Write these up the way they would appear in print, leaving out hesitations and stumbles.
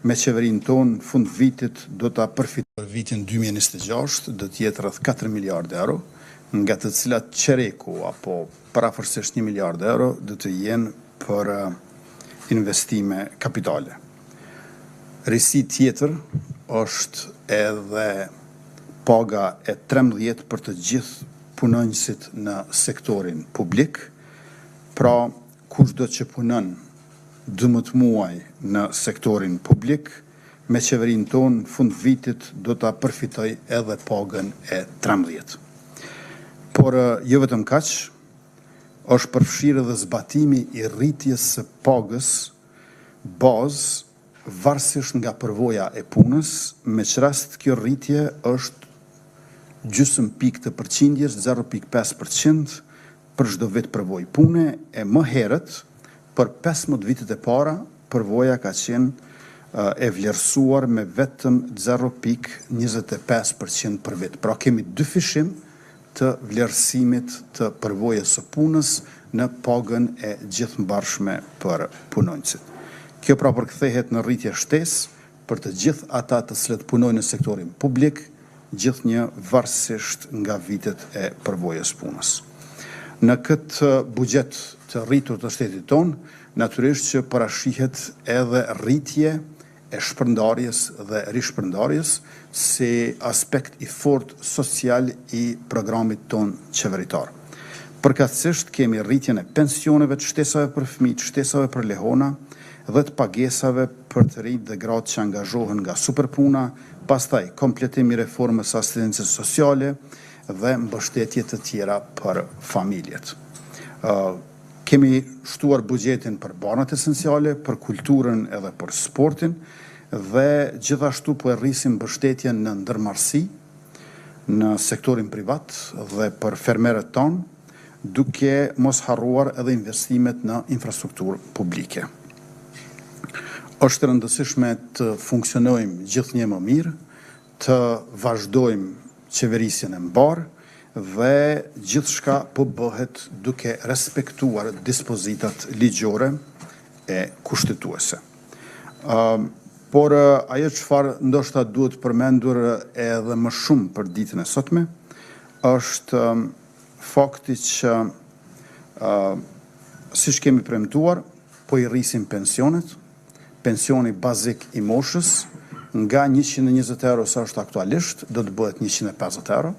me qeverinë tonë fund vitit do ta përfitojë për vitin 2026 do të jetë rreth 4 miliardë euro, nga të cilat qereku apo parafërsisht 1 miliard euro do të jenë për investime kapitale. Risi tjetër është edhe paga e 13 për të gjithë punonjësit në sektorin publik, pra kushdo që punon 12 muaj në sektorin publik, me qeverinë tonë fund vitit do ta përfitoj edhe pagën e 13. Por jo vetëm kaq, është përfshirë edhe zbatimi i rritjes së pagës bazë varësisht nga përvoja e punës, me që rast kjo rritje është gjysmë pikë të përqindjes, 0.5% për çdo vit përvojë pune, e më herët për 15 vitet e para përvoja ka qenë e vlerësuar me vetëm 0.25% për vit. Pra kemi dyfishim të vlerësimit të përvojës së punës në pagën e gjithëmbarshme për punonjësit. Kjo pra përkthehet në rritje shtesë për të gjithë ata të cilët punojnë në sektorin publik, gjithnjë varësisht nga vitet e përvojës punës. Në këtë buxhet të rritur të shtetit tonë, natyrisht që parashihet edhe rritje e shpërndarjes dhe rishpërndarjes si aspekt i fortë social i programit tonë qeveritar. Përkatësisht kemi rritjen e pensioneve të shtesave për fëmijë, të shtesave për lehona dhe të pagesave për të rinjt dhe gratë që angazhohen nga superpuna, pastaj kompletimi i reformës së asistencës sociale dhe mbështetje të tjera për familjet. Kemi shtuar buxhetin për banat esenciale, për kulturën edhe për sportin dhe gjithashtu po e rrisim mbështetjen në ndërmarrësi në sektorin privat dhe për fermerët tonë, duke mos harruar edhe investimet në infrastrukturë publike. Është rëndësishme të funksionojmë gjithnjë më mirë, të vazhdojmë qeverisjen e mbarë dhe gjithçka po bëhet duke respektuar dispozitat ligjore e kushtetuese. Por ajo çfarë ndoshta duhet përmendur edhe më shumë për ditën e sotme është fakti që siç kemi premtuar, po i rrisim pensionet, pensioni bazik i moshës nga 120 euro sa është aktualisht, do të bëhet 150 euro,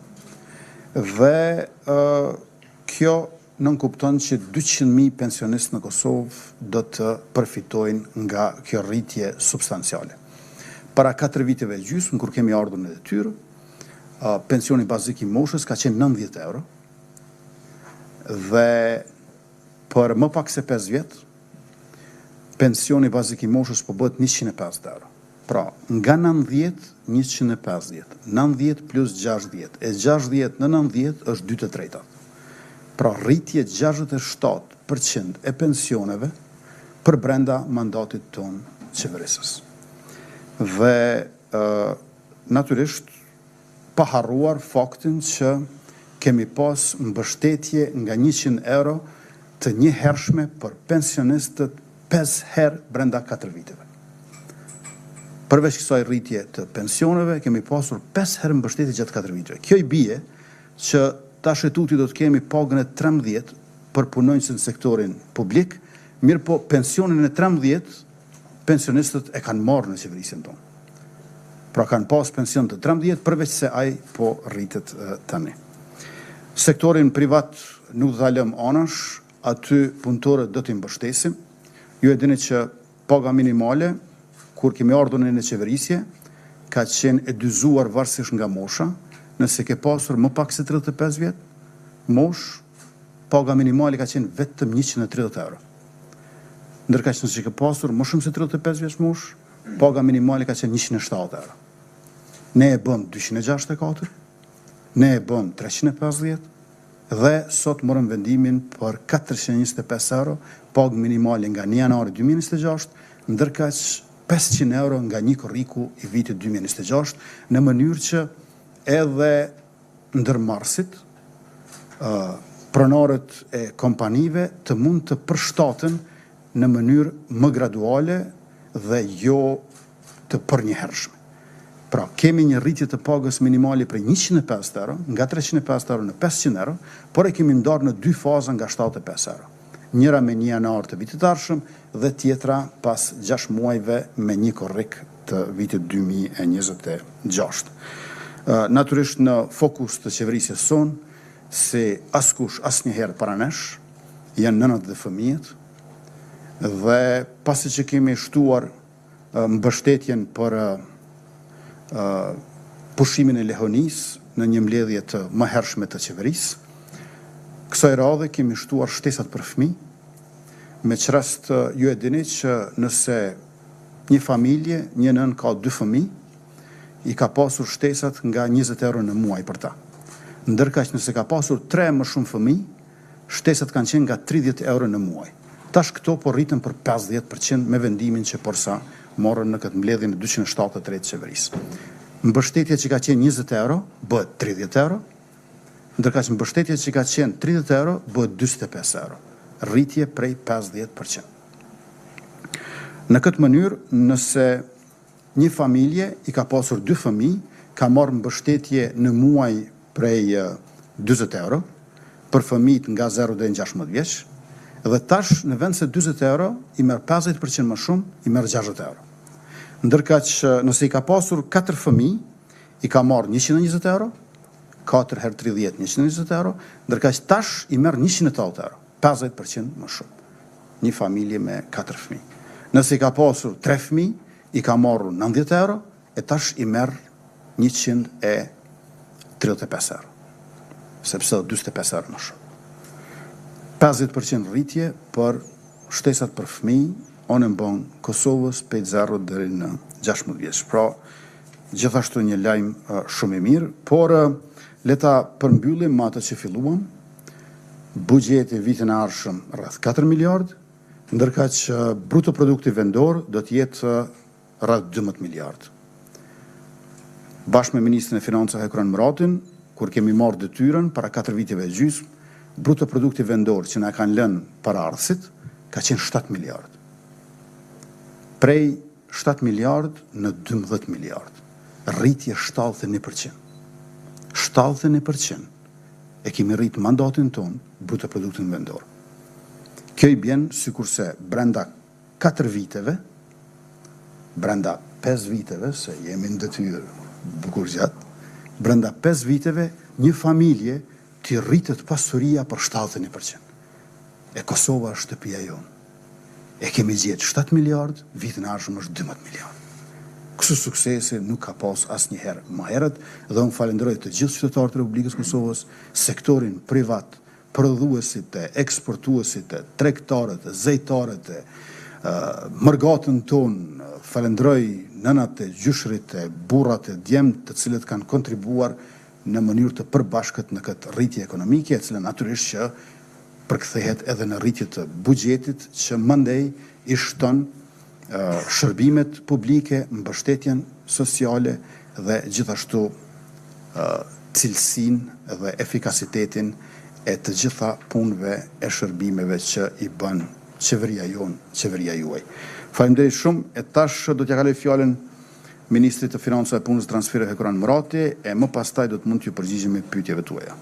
dhe kjo nënkupton që 200.000 pensionistë në Kosovë do të përfitojnë nga kjo rritje substanciale. Para 4 viteve gjysmë, kur kemi ardhur në detyrë, pensioni bazik i moshës ka qenë 90 euro, dhe për më pak se 5 vjetë, pensioni bazik i moshës po bëhet 150 euro. Pra, nga 90, 150, 90 plus 60, e 60 në 90 është 2/3. Pra, rritje 67% e pensioneve për brenda mandatit ton qeverisës. Dhe, natyrisht, pa harruar faktin që kemi pas mbështetje nga 100 euro të njëhershme për pensionistët 5 herë brenda 4 viteve. Përveç kësaj rritje të pensioneve, kemi pasur 5 herë mbështetje gjatë 4 viteve. Kjo i bie që tash e tuti do të kemi pagën e 13 për punonjësit në sektorin publik, mirë po pensionin e 13 pensionistët e kanë marrë në qeverisjen tonë. Pra kanë pas pension të 13 përveç se ai po rritet tani. Sektorin privat nuk do ta lëm anash, aty punëtorët do t'i mbështesim. Ju e dini që paga minimale, kur kemi ardhur në qeverisje, ka qenë e dyzuar varësisht nga mosha. Nëse ke pasur më pak se 35 vjet, mosh, paga minimale ka qenë vetëm 130 euro. Ndërka që nëse ke pasur më shumë se 35 vjeç mosh, paga minimale ka qenë 170 euro. Ne e bëm 264, ne e bëm 350, dhe sot morëm vendimin për 425 euro, pagë minimale nga 1 janari 2026, ndërka që 500 euro nga një korriku i vitit 2026, në mënyrë që edhe ndërmarrësit, pronarët e kompanive të mund të përshtaten në mënyrë më graduale dhe jo të përnjëhershme. Pra, kemi një rritje të pagës minimale prej 150 euro, nga 350 euro në 500 euro, por e kemi ndarë në 2 faza nga 75 euro. Njëra me 1 janar të vitit arshëm dhe tjetra pas 6 muajve me një korrik të vitit 2026. Natyrisht në fokus të qeverisjes sonë, se askush asnjëherë para nesh, janë nënat dhe fëmijët, dhe pasi që kemi shtuar mbështetjen për pushimin e lehonis në një mbledhje të mëhershme të qeverisë, kësaj radhe kemi shtuar shtesat për fëmijë, me çrast ju e dini që nëse një familje, një nën ka 2 fëmijë, i ka pasur shtesat nga 20 euro në muaj për ta. Ndërka që nëse ka pasur 3 më shumë fëmijë, shtesat kanë qenë nga 30 euro në muaj. Tash këto po rritën për 50% me vendimin që porsa morën në këtë mbledhje në 273 të qeverisë. Mbështetja që ka qenë 20 euro bëhet 30 euro, ndërka që mbështetja që ka qenë 30 euro bëhet 45 euro. Rritje prej 50%. Në këtë mënyrë, nëse një familje i ka pasur 2 fëmijë, ka marrë mbështetje në muaj prej 20 euro, për fëmijët nga 0 deri në 16 vjeç, dhe tash në vend se 40 euro, i merr 50% më shumë, i merr 60 euro. Ndërka që nëse i ka pasur 4 fëmijë, i ka marrë 120 euro, 4 herë 30, 120 euro, ndërka që tash i merr 180 euro, 50% më shumë. Një familje me 4 fëmijë. Nëse i ka pasur 3 fëmijë, i ka marrë 90 euro, e tash i merr 135 euro, sepse 45 euro më shumë. 50% rritje për shtesat për fëmijë, onë bën Kosovës 5-0 deri në 16 vjeç. Pra, gjithashtu një lajm shumë i mirë, por le ta përmbyllim me atë që filluam. Buxheti vitin e ardhshëm rreth 4 miliardë, ndërka që bruto produkti vendor do të jetë rreth 12 miliardë. Bashkë me Ministrin e Financave Ekran Muratin, kur kemi marrë detyrën para 4 viteve e gjysmë, bruto produkti vendor që na kanë lënë paraardhësit ka qenë 7 miliardë. Prej 7 miliardë në 12 miliardë. Rritje 71%. 71% e kemi rritë mandatin tonë bruto produktin vendor. Kjo i bjen sikurse brenda 4 viteve, brenda 5 viteve, se jemi në detyrë bukur gjatë, brenda 5 viteve një familje t'i rritët pasuria për 71%. E Kosova është shtëpia jonë. E kemi gjetë 7 miliardë, vitin e ardhshëm është 12 miliardë. Kështu suksese nuk ka pas asnjëherë më herët, dhe unë falenderoj të gjithë qytetarët e Republikës Kosovës, sektorin privat, prodhuesit, eksportuesit, tregtarët, zejtarët, mërgatën tonë, falenderoj nënat e gjyshrit, burrat e djemt, të cilët kanë kontribuar në mënyrë të përbashkët në këtë rritje ekonomike, e cilë natyrisht që përkthehet edhe në rritje të buxhetit që mandej i shton shërbimet publike, mbështetjen sociale dhe gjithashtu cilësinë dhe efikasitetin e të gjitha punëve e shërbimeve që i bën qeveria jonë, qeveria juaj. Faleminderit shumë, e tash do t'ja kaloj fjalën Ministrit të Financave, Punës dhe Transfereve Ekran Murati, e më pastaj do të mund t'ju përgjigjem me pyetjeve tuaja.